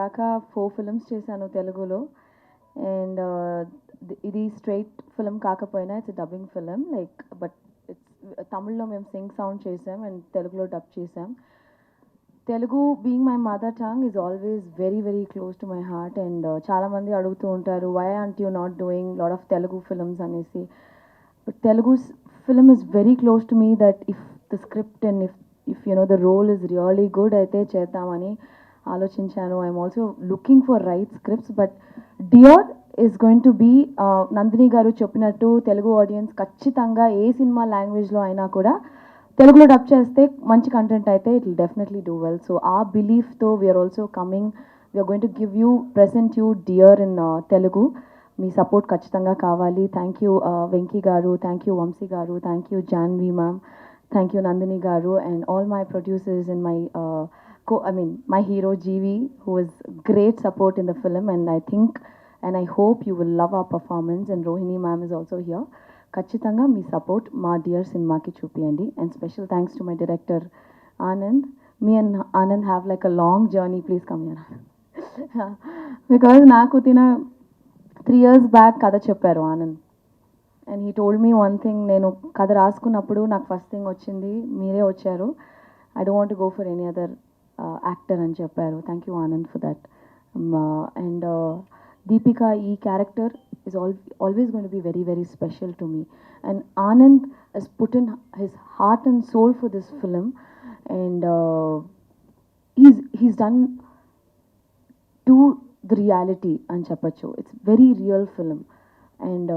ఇప్పటిదాకా 4 ఫిల్మ్స్ చేశాను తెలుగులో. అండ్ ఇది స్ట్రైట్ ఫిల్మ్ కాకపోయినా it's dubbing film like but it's తమిళ్లో మేము సింగ్ సౌండ్ చేసాం అండ్ తెలుగులో డబ్ చేసాం. Telugu being my mother tongue is always very very close to my heart. And చాలామంది అడుగుతూ ఉంటారు why aren't you not doing lot of Telugu films అనేసి. But Telugu film is very close to me that if the script and if you know the role is really good అయితే చేద్దామని ఆలోచించాను. I'm also looking for right scripts. But there is going to be Nandini garu చెప్పినట్టు Telugu audience ఖచ్చితంగా ఏ cinema లాంగ్వేజ్లో అయినా కూడా తెలుగులో dub చేస్తే మంచి కంటెంట్ అయితే it will definitely do well. So ఆ బిలీఫ్తో we're also coming, we're going to give you present you Dear in Telugu. మీ సపోర్ట్ ఖచ్చితంగా కావాలి. థ్యాంక్ యూ వెంకీ గారు, thank you Vamshi garu, thank you Janhvi ma'am, thank you Nandini garu, and all my producers and my hero GV, who was great support in the film, and I think and I hope you will love our performance. And Rohini ma'am is also here. Kachitanga మీ support మా Dear సినిమాకి చూపియండి. And special thanks to my director Anand. Me and Anand have like a long journey, please come here. Because నాకు 3 years back కథ చెప్పారు Anand. And he told me one thing, నేను కథ రాసుకున్నప్పుడు నాకు ఫస్ట్ థింగ్ వచ్చింది మీరే వచ్చారు, I don't want go for any other actor అని చెప్పారు. Thank you Anand for that. And Deepika ఈ character is always going to be very very special to me, and Anand has put in his heart and soul for this film, and he's done to the reality అని చెప్పచ్చు. It's very real film. And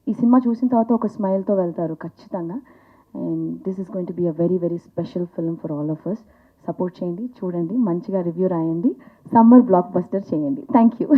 ఈ cinema చూసిన తర్వాత ఒక స్మైల్తో వెళ్తారు ఖచ్చితంగా. And this is going to be a very very special film for all of us. Support చేయండి, చూడండి, మంచిగా రివ్యూ రాయండి, సమ్మర్ బ్లాక్ బస్టర్ చేయండి. Thank you.